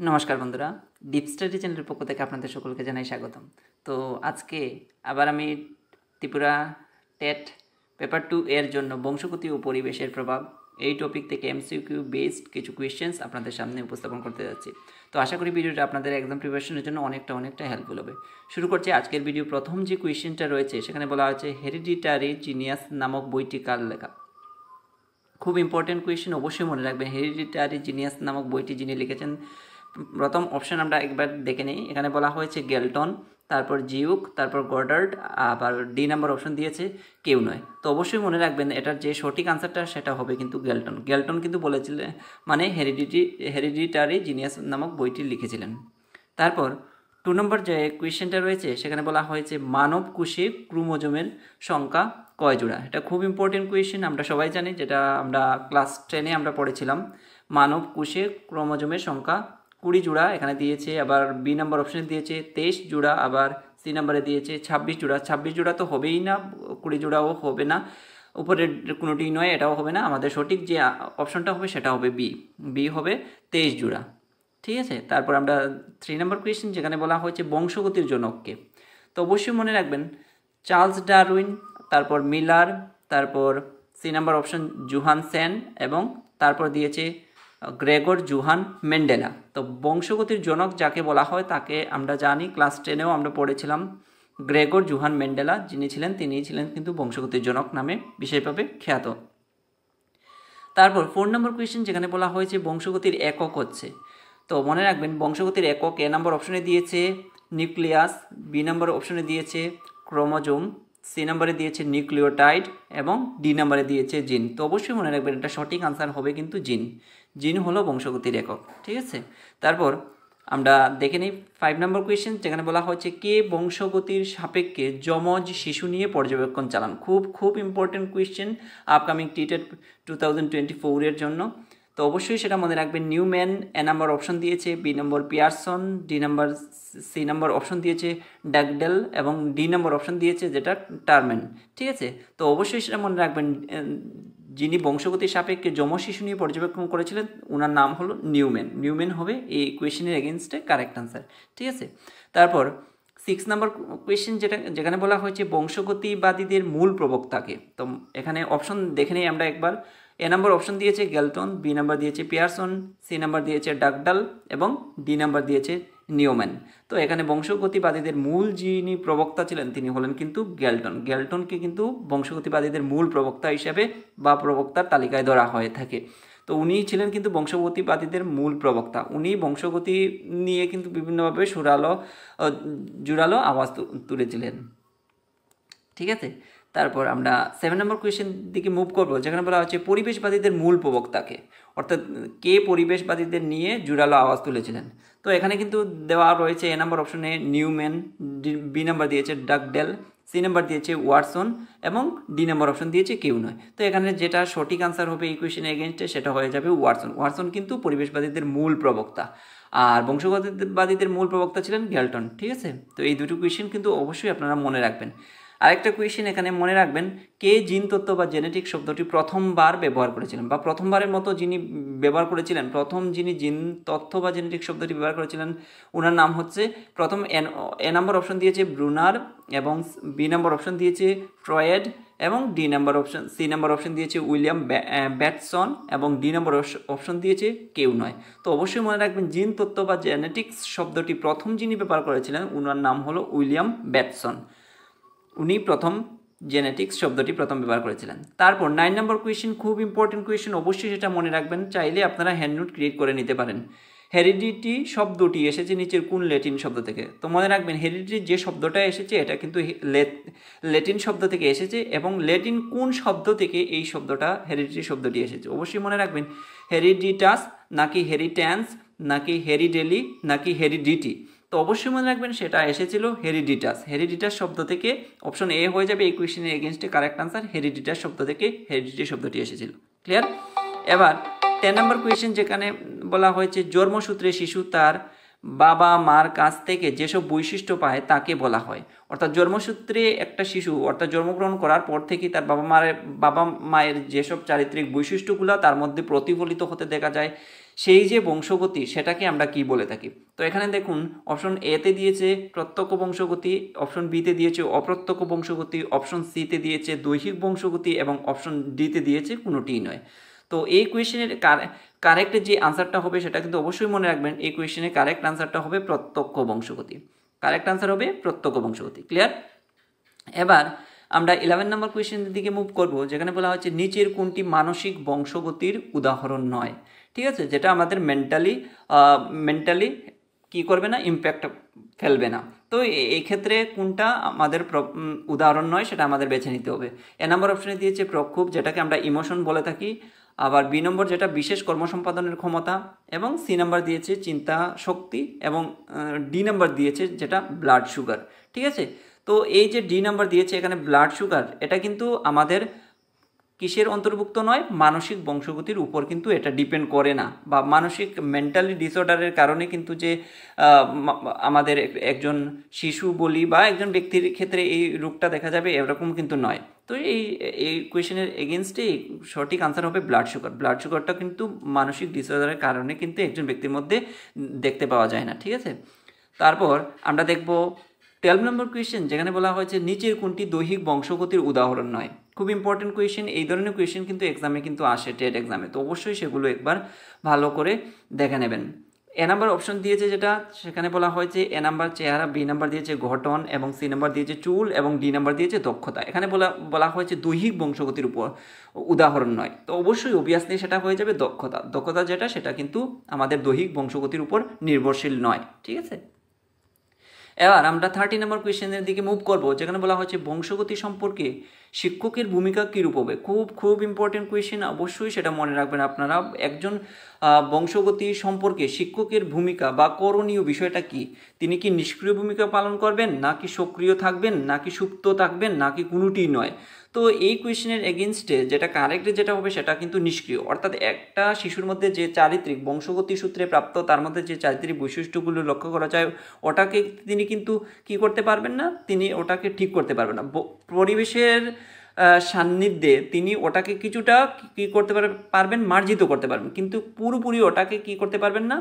নমস্কার বন্ধুরা, deep study চ্যানেলের পক্ষ থেকে আপনাদের সকলকে জানাই স্বাগতম। তো আজকে আবার আমি ত্রিপুরা টেট পেপার 2 এর জন্য বংশগতি ও পরিবেশের প্রভাব এই টপিক থেকে এমসিকিউ বেসড কিছু কোয়েশ্চেন্স আপনাদের সামনে উপস্থাপন করতে যাচ্ছি। তো আশা করি ভিডিওটা আপনাদের এক্সাম প্রিপারেশনের জন্য অনেকটা হেল্পফুল হবে। শুরু করছি আজকের ভিডিও। প্রথম যে কোয়েশ্চেনটা রয়েছে সেখানে বলা হয়েছে হেরিডিটারি জিনিয়াস নামক বইটি কার লেখা। খুব ইম্পর্টেন্ট কোয়েশ্চেন, অবশ্যই মনে রাখবেন। হেরিডিটারি জিনিয়াস নামক বইটি যিনি লিখেছেন, প্রথম অপশন আমরা একবার দেখে নিই। এখানে বলা হয়েছে গেলটন, তারপর জিউক, তারপর গডার্ড, আবার ডি নাম্বার অপশন দিয়েছে কেউ নয়। তো অবশ্যই মনে রাখবেন এটার যে সঠিক আনসারটা সেটা হবে কিন্তু গেলটন। গেলটন কিন্তু বলেছিলেন, মানে হেরিডিটারি জিনিয়াস নামক বইটি লিখেছিলেন। তারপর 2 নম্বর যে কোয়েশ্চেনটা রয়েছে সেখানে বলা হয়েছে মানব কোষে ক্রোমোজোমের সংখ্যা কয় জোড়া। এটা খুব ইম্পর্টেন্ট কোয়েশ্চেন, আমরা সবাই জানি, যেটা আমরা ক্লাস 10-এ আমরা পড়েছিলাম। মানব কোষে ক্রোমোজোমের সংখ্যা 20 জোড়া এখানে দিয়েছে। আবার বি নাম্বার অপশনে দিয়েছে 23 জোড়া, আবার সি নাম্বারে দিয়েছে 26 জোড়া। 26 জোড়া তো হবেই না, 20 জোড়াও হবে না, উপরের কোনোটি নয়, এটাও হবে না। আমাদের সঠিক যে অপশনটা হবে সেটা হবে বি হবে 23 জোড়া। ঠিক আছে। তারপর আমরা 3 নম্বর কোয়েশ্চেন, যেখানে বলা হয়েছে বংশগতির জনককে। তো অবশ্যই মনে রাখবেন চার্লস ডারউইন, তারপর মিলার, তারপর সি নাম্বার অপশন জোহানসেন, এবং তারপর দিয়েছে গ্রেগর জোহান মেন্ডেলা। তো বংশগতির জনক যাকে বলা হয় তাকে আমরা জানি, ক্লাস 10-এও আমরা পড়েছিলাম। গ্রেগর জোহান মেন্ডেলা যিনি ছিলেন, তিনি ছিলেন কিন্তু বংশগতির জনক নামে বিশেষভাবে খ্যাত। তারপর 4 নম্বর কোয়েশ্চেন, যেখানে বলা হয়েছে বংশগতির একক হচ্ছে। তো মনে রাখবেন বংশগতির একক এ নাম্বার অপশনে দিয়েছে নিউক্লিয়াস, বি নাম্বার অপশনে দিয়েছে ক্রোমোজোম, সি নাম্বারে দিয়েছে নিউক্লিওটাইড, এবং ডি নাম্বারে দিয়েছে জিন। তো অবশ্যই মনে রাখবেন এটা সঠিক আনসার হবে কিন্তু জিন হলো বংশগতির একক। ঠিক আছে। তারপর আমরা দেখে নিই 5 নম্বর কোয়েশ্চেন, যেখানে বলা হয়েছে কে বংশগতির সাপেক্ষে যমজ শিশু নিয়ে পর্যবেক্ষণ চালান। খুব ইম্পর্টেন্ট কোয়েশ্চেন আপকামিং টিটেট 2024 এর জন্য। তো অবশ্যই সেটা মনে রাখবেন। নিউম্যান এ নাম্বার অপশন দিয়েছে, বি নম্বর পিয়ারসন, সি নাম্বার অপশন দিয়েছে ডাগডেল, এবং ডি নাম্বার অপশন দিয়েছে যেটা টারম্যান। ঠিক আছে। তো অবশ্যই সেটা মনে রাখবেন, যিনি বংশগতির সাপেক্ষে যমজ শিশু নিয়ে পর্যবেক্ষণ করেছিলেন ওনার নাম হলো নিউম্যান হবে এই কোয়েশ্চেনের এগেনস্টে কারেক্ট আনসার। ঠিক আছে। তারপর 6 নম্বর কোয়েশ্চেন, যেখানে বলা হয়েছে বংশগতিবাদীদের মূল প্রবক্তাকে। তো এখানে অপশন দেখে নেই আমরা একবার। এ নাম্বার অপশন দিয়েছে গ্যালটন, বি নাম্বার দিয়েছে পিয়ারসন, সি নাম্বার দিয়েছে ডাগডাল, এবং ডি নাম্বার দিয়েছে নিউম্যান। তো এখানে বংশগতিবাদীদের মূল যিনি প্রবক্তা ছিলেন তিনি হলেন কিন্তু গ্যালটনকে কিন্তু বংশগতিবাদীদের মূল প্রবক্তা হিসেবে বা প্রবক্তার তালিকায় ধরা হয়ে থাকে। তো উনি ছিলেন কিন্তু বংশগতিবাদীদের মূল প্রবক্তা। উনি বংশগতি নিয়ে কিন্তু বিভিন্নভাবে জোরালো আওয়াজ তুলেছিলেন। ঠিক আছে। তারপর আমরা 7 নম্বর কোয়েশ্চেন দিকে মুভ করবো, যেখানে বলা হচ্ছে পরিবেশবাদীদের মূল প্রবক্তাকে, অর্থাৎ কে পরিবেশবাদীদের নিয়ে জোরালো আওয়াজ তুলেছিলেন। তো এখানে কিন্তু দেওয়া রয়েছে এ নাম্বার অপশনে নিউম্যান, বি নাম্বার দিয়েছে ডাগডেল, সি নাম্বার দিয়েছে ওয়াটসন, এবং ডি নাম্বার অপশন দিয়েছে কেউ নয়। তো এখানে যেটা সঠিক আনসার হবে এই কোয়েশ্চেনের এগেনস্টে সেটা হয়ে যাবে ওয়াটসন কিন্তু পরিবেশবাদীদের মূল প্রবক্তা, আর বংশগতিবাদীদের মূল প্রবক্তা ছিলেন গ্যালটন। ঠিক আছে। তো এই দুটো কোয়েশ্চেন কিন্তু অবশ্যই আপনারা মনে রাখবেন। আরেকটা কোয়েশ্চেন এখানে মনে রাখবেন, কে জিন তত্ত্ব বা জেনেটিক শব্দটি প্রথমবার ব্যবহার করেছিলেন, বা প্রথমবারের মতো যিনি ব্যবহার করেছিলেন, প্রথম যিনি জিন তত্ত্ব বা জেনেটিক শব্দটি ব্যবহার করেছিলেন ওনার নাম হচ্ছে, প্রথম এ নাম্বার অপশন দিয়েছে ব্রুনার, এবং বি নাম্বার অপশন দিয়েছে ফ্রয়েড, এবং সি নাম্বার অপশন দিয়েছে উইলিয়াম ব্যাটসন, এবং ডি নাম্বার অপশন দিয়েছে কেউ নয়। তো অবশ্যই মনে রাখবেন জিন তত্ত্ব বা জেনেটিক্স শব্দটি প্রথম যিনি ব্যবহার করেছিলেন ওনার নাম হলো উইলিয়াম ব্যাটসন। উনি প্রথম জেনেটিক্স শব্দটি প্রথম ব্যবহার করেছিলেন। তারপর 9 নম্বর কোয়েশ্চেন, খুব ইম্পর্টেন্ট কোয়েশ্চেন, অবশ্যই সেটা মনে রাখবেন। চাইলে আপনারা হ্যান্ড নোট ক্রিয়েট করে নিতে পারেন। হেরিডিটি শব্দটি এসেছে নিচের কোন ল্যাটিন শব্দ থেকে। তো মনে রাখবেন হেরিডিটি যে শব্দটা এসেছে এটা কিন্তু ল্যাটিন শব্দ থেকে এসেছে, এবং ল্যাটিন কোন শব্দ থেকে এই শব্দটা হেরিডিটি শব্দটি এসেছে অবশ্যই মনে রাখবেন। হেরিডিটাস নাকি হেরিট্যান্স নাকি হেরিডেলি নাকি হেরিডিটি। তো অবশ্যই মনে রাখবেন সেটা এসেছিল হেরিডিটাস শব্দ থেকে। অপশন এ হয়ে যাবে এই কোয়েশ্চেনের এগেনস্টে কারেক্ট আনসার। হেরিডিটাস শব্দ থেকে হেরিডিটি শব্দটি এসেছিল। ক্লিয়ার। এবার 10 নম্বর কোয়েশ্চেন, যেখানে বলা হয়েছে জন্মসূত্রে শিশু তার বাবা মার কাছ থেকে যেসব বৈশিষ্ট্য পায় তাকে বলা হয়। অর্থাৎ জন্মসূত্রে একটা শিশু অর্থাৎ জন্মগ্রহণ করার পর থেকেই তার বাবা মায়ের যেসব চারিত্রিক বৈশিষ্ট্যগুলো তার মধ্যে প্রতিফলিত হতে দেখা যায় সেই যে বংশগতি সেটাকে আমরা কি বলে থাকি। তো এখানে দেখুন অপশন এতে দিয়েছে প্রত্যক্ষ বংশগতি, অপশন বিতে দিয়েছে অপ্রত্যক্ষ বংশগতি, অপশন সিতে দিয়েছে দৈহিক বংশগতি এবং অপশন ডিতে দিয়েছে কোনোটিই নয়। তো এই কোয়েশ্চেনের কারেক্ট যে আনসারটা হবে সেটা কিন্তু অবশ্যই মনে রাখবেন, এই কোয়েশ্চেনের কারেক্ট আনসারটা হবে প্রত্যক্ষ বংশগতি। কারেক্ট আনসার হবে প্রত্যক্ষ বংশগতি। ক্লিয়ার? এবার আমরা 11 নম্বর কোয়েশ্চেনের দিকে মুভ করব, যেখানে বলা হচ্ছে নিচের কোনটি মানসিক বংশগতির উদাহরণ নয়। ঠিক আছে, যেটা আমাদের মেন্টালি কি করবে না, ইম্প্যাক্ট ফেলবে না। তো এই ক্ষেত্রে কোনটা আমাদের উদাহরণ নয় সেটা আমাদের বেছে নিতে হবে। এ নম্বর অপশনে দিয়েছে প্রক্ষোভ, যেটাকে আমরা ইমোশন বলে থাকি। আবার বি নম্বর যেটা বিশেষ কর্মসম্পাদনের ক্ষমতা, এবং সি নাম্বার দিয়েছে চিন্তা শক্তি, এবং ডি নাম্বার দিয়েছে যেটা ব্লাড সুগার। ঠিক আছে, তো এই যে ডি নাম্বার দিয়েছে এখানে ব্লাড সুগার, এটা কিন্তু আমাদের কিসের অন্তর্ভুক্ত নয়, মানসিক বংশগতির উপর কিন্তু এটা ডিপেন্ড করে না, বা মানসিক মেন্টালি ডিসঅর্ডারের কারণে কিন্তু যে আমাদের একজন শিশু বলি বা একজন ব্যক্তির ক্ষেত্রে এই রোগটা দেখা যাবে এরকম কিন্তু নয়। তো এই কোয়েশনের এগেনস্টে সঠিক আনসার হবে ব্লাড সুগার। ব্লাড সুগারটা কিন্তু মানসিক ডিসঅর্ডারের কারণে কিন্তু একজন ব্যক্তির মধ্যে দেখতে পাওয়া যায় না। ঠিক আছে, তারপর আমরা দেখব 12 নম্বর কোয়েশ্চেন, যেখানে বলা হয়েছে নিচের কোনটি দৈহিক বংশগতির উদাহরণ নয়। খুব ইম্পর্টেন্ট কোয়েশ্চেন, এই ধরনের কোয়েশ্চেন কিন্তু এক্সামে কিন্তু আসে, টেট এক্সামে, তো অবশ্যই সেগুলো একবার ভালো করে দেখে নেবেন। এ নাম্বার অপশন দিয়েছে যেটা, সেখানে বলা হয়েছে এ নাম্বার চেহারা, বি নাম্বার দিয়েছে গঠন, এবং সি নাম্বার দিয়েছে চুল, এবং ডি নাম্বার দিয়েছে দক্ষতা। এখানে বলা হয়েছে দৈহিক বংশগতির উপর উদাহরণ নয়, তো অবশ্যই অবভিয়াসলি সেটা হয়ে যাবে দক্ষতা। দক্ষতা যেটা সেটা কিন্তু আমাদের দৈহিক বংশগতির উপর নির্ভরশীল নয়। ঠিক আছে, এবার আমরা 30 নম্বর কোয়েশ্চেনের দিকে মুভ করব, যেখানে বলা হচ্ছে বংশগতি সম্পর্কে শিক্ষকের ভূমিকা কীরূপ হবে। খুব ইম্পর্টেন্ট কোয়েশ্চেন, অবশ্যই সেটা মনে রাখবেন আপনারা। একজন বংশগতি সম্পর্কে শিক্ষকের ভূমিকা বা করণীয় বিষয়টা কি, তিনি কি নিষ্ক্রিয় ভূমিকা পালন করবেন, নাকি সক্রিয় থাকবেন, নাকি সুপ্ত থাকবেন, নাকি কোনোটি নয়। তো এই কোয়েশ্চেনের এগেনস্টে যেটা কারেক্ট যেটা হবে সেটা কিন্তু নিষ্ক্রিয়, অর্থাৎ একটা শিশুর মধ্যে যে চারিত্রিক বংশগতি সূত্রে প্রাপ্ত তার মধ্যে যে চারিত্রিক বৈশিষ্ট্যগুলো লক্ষ্য করা যায় ওটাকে তিনি কিন্তু কি করতে পারবেন না, তিনি ওটাকে ঠিক করতে পারবেন না। পরিবেশের সান্নিধ্যে তিনি ওটাকে কিছুটা কি করতে পারবেন, মার্জিত করতে পারবেন, কিন্তু পুরোপুরি ওটাকে কি করতে পারবেন না,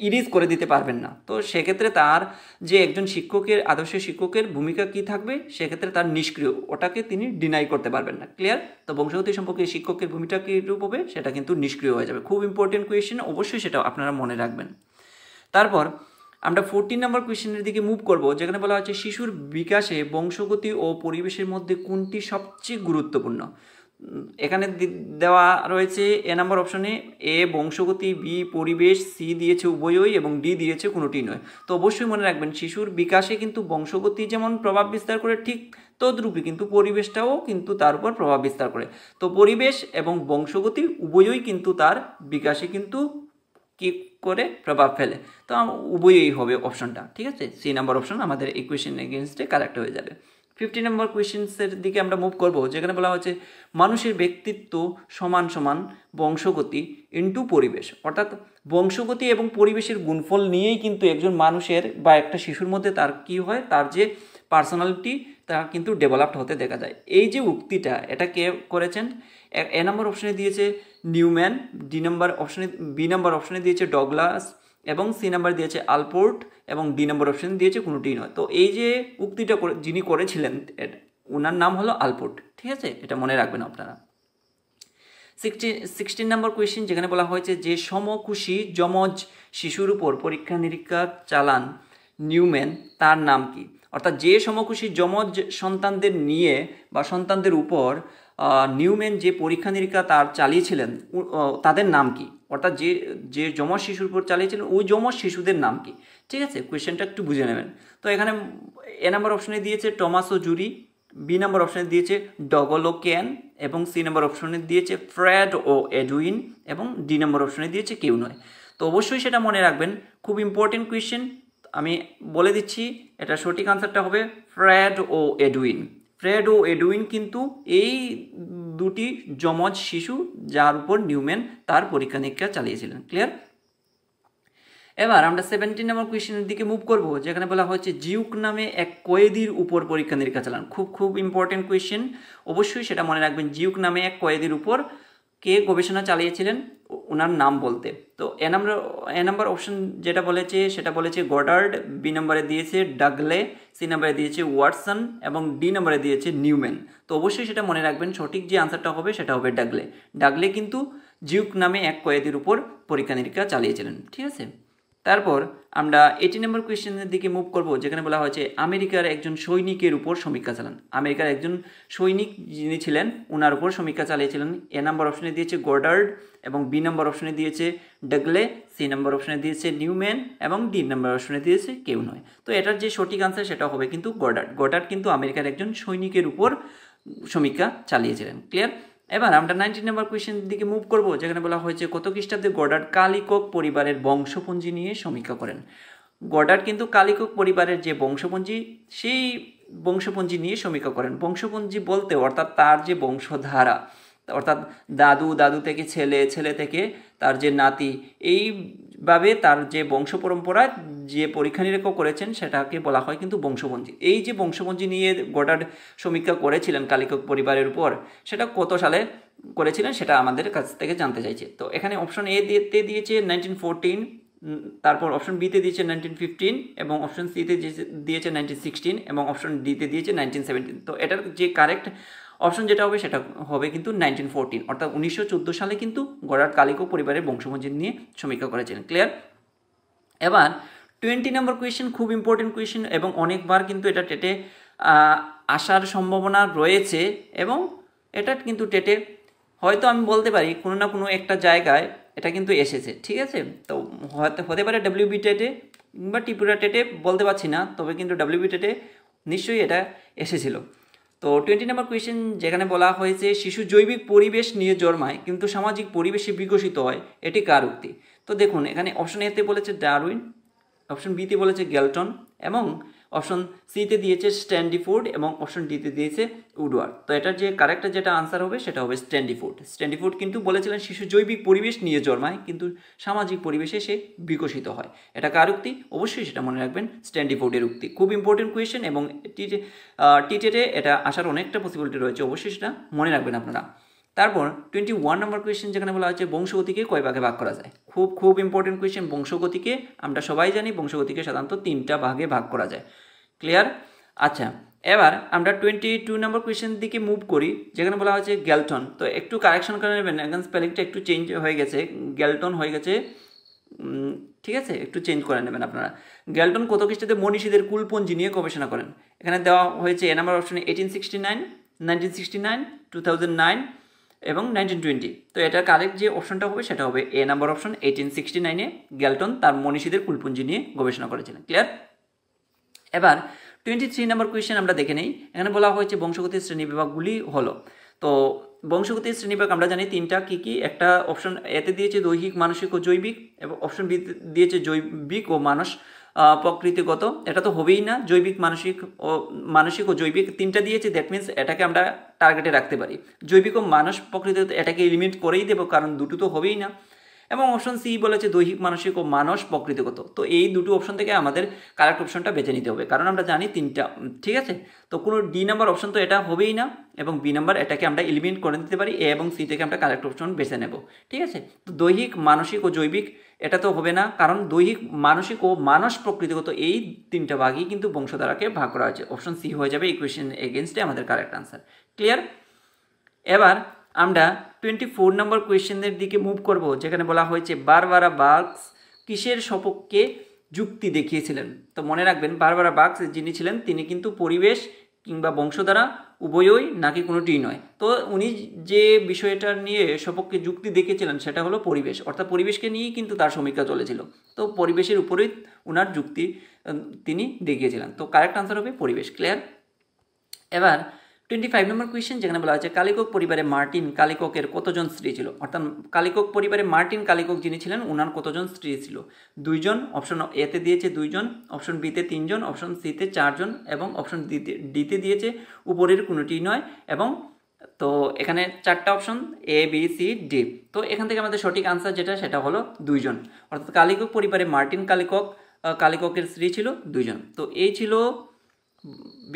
ইরেজ করে দিতে পারবেন না। তো সেক্ষেত্রে তার যে একজন শিক্ষকের, আদর্শ শিক্ষকের ভূমিকা কি থাকবে, সেক্ষেত্রে তার নিষ্ক্রিয়, ওটাকে তিনি ডিনাই করতে পারবেন না। ক্লিয়ার? তো বংশগতি সম্পর্কে শিক্ষকের ভূমিকা কী রূপ হবে, সেটা কিন্তু নিষ্ক্রিয় হয়ে যাবে। খুব ইম্পর্টেন্ট কোয়েশ্চেন, অবশ্যই সেটা আপনারা মনে রাখবেন। তারপর আমরা 14 নম্বর কোয়েশ্চেনের দিকে মুভ করব, যেখানে বলা হচ্ছে শিশুর বিকাশে বংশগতি ও পরিবেশের মধ্যে কোনটি সবচেয়ে গুরুত্বপূর্ণ। এখানে দেওয়া রয়েছে এ নাম্বার অপশনে এ বংশগতি, বি পরিবেশ, সি দিয়েছে উভয়ই, এবং ডি দিয়েছে কোনোটি নয়। তো অবশ্যই মনে রাখবেন শিশুর বিকাশে কিন্তু বংশগতি যেমন প্রভাব বিস্তার করে, ঠিক তদ্রূপই কিন্তু পরিবেশটাও কিন্তু তার উপর প্রভাব বিস্তার করে। তো পরিবেশ এবং বংশগতি উভয়ই কিন্তু তার বিকাশে কিন্তু কি করে প্রভাব ফেলে। তো উভয়ই হবে অপশনটা। ঠিক আছে, সি নাম্বার অপশন আমাদের এই কোয়েশ্চেন এগেনস্টে কারেক্ট হয়ে যাবে। 50 নম্বর কোয়েশ্চেন্সের দিকে আমরা মুভ করব, যেখানে বলা হচ্ছে মানুষের ব্যক্তিত্ব সমান সমান বংশগতি ইন্টু পরিবেশ, অর্থাৎ বংশগতি এবং পরিবেশের গুণফল নিয়েই কিন্তু একজন মানুষের বা একটা শিশুর মধ্যে তার কি হয়, তার যে পার্সোনালিটি তা কিন্তু ডেভেলপড হতে দেখা যায়। এই যে উক্তিটা, এটা কে করেছেন, এ নম্বর অপশনে দিয়েছে নিউম্যান, বি নাম্বার অপশনে দিয়েছে ডগলাস, এবং সি নাম্বার দিয়েছে আলপোর্ট, এবং ডি নাম্বার অপশন দিয়েছে কোনোটি নয়। তো এই যে উক্তিটা যিনি করেছিলেন ওনার নাম হলো আলপোর্ট। ঠিক আছে, এটা মনে রাখবেন আপনারা। 16 নম্বর কোয়েশ্চেন, যেখানে বলা হয়েছে যে সমখুশি যমজ শিশুর উপর পরীক্ষা নিরীক্ষা চালান নিউম্যান, তার নাম কি। অর্থাৎ যে সমখুশি যমজ সন্তানদের নিয়ে বা সন্তানদের উপর নিউম্যান যে পরীক্ষা নিরীক্ষা তার চালিয়েছিলেন তাদের নাম কি, অর্থাৎ যে যমজ শিশুর উপর চালিয়েছিলেন ওই যমজ শিশুদের নাম কি। ঠিক আছে, কোয়েশ্চেনটা একটু বুঝে নেবেন। তো এখানে এ নাম্বার অপশনে দিয়েছে টমাস ও জুরি, বি নাম্বার অপশনে দিয়েছে ডগলো ক্যান, এবং সি নাম্বার অপশনে দিয়েছে ফ্রেড ও এডুইন, এবং ডি নাম্বার অপশনে দিয়েছে কেউ নয়। তো অবশ্যই সেটা মনে রাখবেন, খুব ইম্পর্টেন্ট কোয়েশ্চেন, আমি বলে দিচ্ছি এটা সঠিক আনসারটা হবে ফ্রেড ও এডুইন। ফ্রেড ও এডুইন কিন্তু এই দুটি যমজ শিশু যার উপর নিউম্যান তার পরীক্ষা নিরীক্ষা চালিয়েছিলেন। ক্লিয়ার? এবার আমরা 17 নম্বর কোয়েশ্চেনের দিকে মুভ করব, যেখানে বলা হয়েছে জিউক নামে এক কয়েদির উপর পরীক্ষা নিরীক্ষা চালান। খুব ইম্পর্টেন্ট কোয়েশ্চেন, অবশ্যই সেটা মনে রাখবেন। জিউক নামে এক কয়েদির উপর কে গবেষণা চালিয়েছিলেন ওনার নাম বলতে। তো এ নাম্বার অপশন যেটা বলেছে সেটা বলেছে গডার্ড, বি নাম্বারে দিয়েছে ডাগলে, সি নাম্বারে দিয়েছে ওয়াটসন এবং ডি নাম্বারে দিয়েছে নিউম্যান। তো অবশ্যই সেটা মনে রাখবেন, সঠিক যে আনসারটা হবে সেটা হবে ডাগলে। ডাগলে কিন্তু জিউক নামে এক কয়েদির উপর পরীক্ষা নিরীক্ষা চালিয়েছিলেন। ঠিক আছে, তারপর আমরা 80 নম্বর কোয়েশ্চেনের দিকে মুভ করব, যেখানে বলা হয়েছে আমেরিকার একজন সৈনিকের উপর সমীক্ষা চালান। আমেরিকার একজন সৈনিক যিনি ছিলেন ওনার উপর সমীক্ষা চালিয়েছিলেন। এ নাম্বার অপশনে দিয়েছে গডার্ড এবং বি নাম্বার অপশনে দিয়েছে ডাগলে, সি নাম্বার অপশনে দিয়েছে নিউম্যান এবং ডি নাম্বার অপশনে দিয়েছে কেউ নয়। তো এটার যে সঠিক আনসার সেটা হবে কিন্তু গডার্ড। গডার্ড কিন্তু আমেরিকার একজন সৈনিকের উপর সমীক্ষা চালিয়েছিলেন। ক্লিয়ার? এবার আমরা 90 নম্বর কোয়েশ্চেন দিকে মুভ করব, যেখানে বলা হয়েছে কত খ্রিস্টাব্দে গডার্ড কালিকক পরিবারের বংশপঞ্জি নিয়ে সমীক্ষা করেন। গডার্ড কিন্তু কালিকক পরিবারের যে বংশপঞ্জি সেই বংশপঞ্জি নিয়ে সমীক্ষা করেন। বংশপঞ্জি বলতে অর্থাৎ তার যে বংশধারা, অর্থাৎ দাদু থেকে ছেলে, ছেলে থেকে তার যে নাতি, এইভাবে তার যে বংশ পরম্পরায় যে পরীক্ষা নিরীক্ষা করেছেন সেটাকে বলা হয় কিন্তু বংশপঞ্জি। এই যে বংশপঞ্জি নিয়ে গডার্ড সমীক্ষা করেছিলেন কালিকক পরিবারের উপর, সেটা কত সালে করেছিলেন সেটা আমাদের কাছ থেকে জানতে চাইছে। তো এখানে অপশন এ দিয়েছে 1914, তারপর অপশন বিতে দিয়েছে 1915 এবং অপশন সিতে দিয়েছে 1916 এবং অপশন ডিতে দিয়েছে 1917। তো এটার যে কারেক্ট অপশন যেটা হবে সেটা হবে কিন্তু 1914, অর্থাৎ 1914 সালে কিন্তু গডার্ড কালিকক পরিবারের বংশপঞ্জি নিয়ে সমীক্ষা করেছিলেন। ক্লিয়ার? এবার 20 নম্বর কোয়েশ্চেন, খুব ইম্পর্টেন্ট কোয়েশ্চেন এবং অনেকবার কিন্তু এটা টেটে আসার সম্ভাবনা রয়েছে এবং এটা কিন্তু টেটে হয়তো আমি বলতে পারি কোনো না কোনো একটা জায়গায় এটা কিন্তু এসেছে। ঠিক আছে, তো হতে পারে ডাব্লিউবি টেটে কিংবা ত্রিপুরা টেটে, বলতে পারছি না, তবে কিন্তু ডাব্লিউবি টেটে নিশ্চয়ই এটা এসেছিল। তো 20 নম্বর কোয়েশ্চেন, যেখানে বলা হয়েছে শিশু জৈবিক পরিবেশ নিয়ে জন্মায় কিন্তু সামাজিক পরিবেশে বিকশিত হয়, এটি কার উক্তি? তো দেখুন এখানে অপশন এতে বলেছে ডারউইন, অপশন বিতে বলেছে গ্যালটন এবং অপশন সিতে দিয়েছে স্ট্যান্ডিফোর্ড এবং অপশন ডিতে দিয়েছে উডওয়ার্ড। তো এটার যে কারেক্ট যেটা আনসার হবে সেটা হবে স্ট্যান্ডিফোর্ড। স্ট্যান্ডিফোর্ড কিন্তু বলেছিলেন শিশু জৈবিক পরিবেশ নিয়ে জন্মায় কিন্তু সামাজিক পরিবেশে সে বিকশিত হয়। এটা কার উক্তি? অবশ্যই সেটা মনে রাখবেন, স্ট্যান্ডিফোর্ডের উক্তি। খুব ইম্পর্টেন্ট কোয়েশ্চেন এবং টিটেটে এটা আসার অনেকটা পসিবিলিটি রয়েছে, অবশ্যই সেটা মনে রাখবেন আপনারা। তারপর 21 নম্বর কোয়েশ্চেন, যেখানে বলা হচ্ছে বংশগতিকে কয় ভাগে ভাগ করা যায়। খুব ইম্পর্টেন্ট কোয়েশ্চেন। বংশগতিকে আমরা সবাই জানি বংশগতিকে সাধারণত 3টা ভাগে ভাগ করা যায়। ক্লিয়ার? আচ্ছা, এবার আমরা 22 নম্বর কোয়েশ্চেন দিকে মুভ করি, যেখানে বলা হচ্ছে গ্যালটন। তো একটু কারেকশন করে নেবেন, এখন স্পেলিংটা একটু চেঞ্জ হয়ে গেছে, গ্যালটন হয়ে গেছে। ঠিক আছে, একটু চেঞ্জ করে নেবেন আপনারা। গ্যালটন কত খ্রিস্টাব্দে মনীষীদের কুলপঞ্জি নিয়ে গবেষণা করেন? এখানে দেওয়া হয়েছে এ নাম্বার অপশনে 1869, 1969, 2009 এবং 1920। তো এটার কারেক্ট যে অপশনটা হবে সেটা হবে এ নাম্বার অপশন। 1869-এ গ্যালটন তার মনীষীদের কুলপুঞ্জি নিয়ে গবেষণা করেছিলেন। ক্লিয়ার? এবার 23 নম্বর কোয়েশ্চেন আমরা দেখে নেই। এখানে বলা হয়েছে বংশগতির শ্রেণীবিভাগগুলি হলো। তো বংশগতির শ্রেণীবিভাগ আমরা জানি 3টা, কি একটা অপশন এতে দিয়েছে দৈহিক, মানসিক ও জৈবিক এবং অপশন বি দিয়েছে জৈবিক ও প্রকৃতিগত। এটা তো হবেই না, মানসিক ও জৈবিক 3টা দিয়েছে, দ্যাট মিনস এটাকে আমরা টার্গেটে রাখতে পারি। জৈবিক ও প্রকৃতিগত এটাকে এলিমিনেট করেই দেবো, কারণ দুটো তো হবেই না। এবং অপশন সি বলেছে দৈহিক, মানসিক ও প্রকৃতিগত। তো এই দুটো অপশন থেকে আমাদের কারেক্ট অপশনটা বেছে নিতে হবে, কারণ আমরা জানি 3টা। ঠিক আছে, তো কোনো ডি নাম্বার অপশন তো এটা হবেই না এবং বি নাম্বার এটাকে আমরা এলিমিনেট করে দিতে পারি, এ এবং সি থেকে আমরা কারেক্ট অপশন বেছে নেব। ঠিক আছে, তো দৈহিক, মানসিক ও জৈবিক এটা তো হবে না, কারণ দৈহিক, মানসিক ও প্রকৃতিগত এই 3টা ভাগই কিন্তু বংশধারাকে ভাগ করা হয়েছে। অপশন সি হয়ে যাবে ইকুয়েশন এগেনস্টে আমাদের কারেক্ট আনসার। ক্লিয়ার? এবার আমরা 24 নম্বর কোয়েশ্চেনের দিকে মুভ করব, যেখানে বলা হয়েছে বারবারা বার্গস কিসের সপক্ষে যুক্তি দেখিয়েছিলেন? তো মনে রাখবেন, বারবারা বার্গস যিনি ছিলেন তিনি কিন্তু পরিবেশ কিংবা বংশধারা উভয়ই নাকি কোনোটিই নয়। তো উনি যে বিষয়টা নিয়ে সপক্ষে যুক্তি দেখিয়েছিলেন সেটা হলো পরিবেশ, অর্থাৎ পরিবেশকে নিয়েই কিন্তু তার সমীক্ষা চলেছিল। তো পরিবেশের উপরেই উনার যুক্তি তিনি দেখিয়েছিলেন। তো কারেক্ট আনসার হবে পরিবেশ। ক্লিয়ার? এবার 25 নম্বর কোয়েশ্চেন, যেখানে বলা হয়েছে কালিকক পরিবারে মার্টিন কালিককের কতজন স্ত্রী ছিল? অর্থাৎ কালিকক পরিবারে মার্টিন কালিকক যিনি ছিলেন ওনার কতজন স্ত্রী ছিল? 2 জন। অপশন এতে দিয়েছে 2 জন, অপশন বিতে 3 জন, অপশন সিতে 4 জন এবং অপশন ডিতে দিয়েছে উপরের কোনোটি নয়। এবং তো এখানে 4টা option, A B C D. তো এখান থেকে আমাদের সঠিক আনসার যেটা সেটা হলো 2 জন, অর্থাৎ কালিকক পরিবারে মার্টিন কালিককের স্ত্রী ছিল 2 জন। তো এই ছিল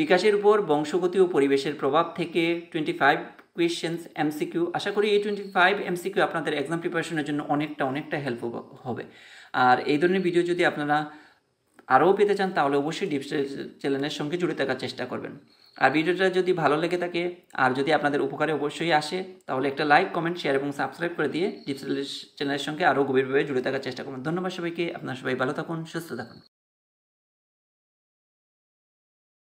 বিকাশের উপর বংশগতি ও পরিবেশের প্রভাব থেকে 25 কোয়েশ্চেন্স, এমসিকিউ। আশা করি এই 25 এমসিকিউ আপনাদের এক্সাম প্রিপারেশনের জন্য অনেকটা হেল্প হবে। আর এই ধরনের ভিডিও যদি আপনারা আরও পেতে চান তাহলে অবশ্যই ডিপ স্টাডি চ্যানেলের সঙ্গে জুড়ে থাকার চেষ্টা করবেন। আর ভিডিওটা যদি ভালো লেগে থাকে আর যদি আপনাদের উপকারে অবশ্যই আসে তাহলে একটা লাইক, কমেন্ট, শেয়ার এবং সাবস্ক্রাইব করে দিয়ে ডিপ স্টাডি চ্যানেলের সঙ্গে আরও গভীরভাবে জুড়ে থাকার চেষ্টা করবেন। ধন্যবাদ সবাইকে। আপনারা সবাই ভালো থাকুন, সুস্থ থাকুন।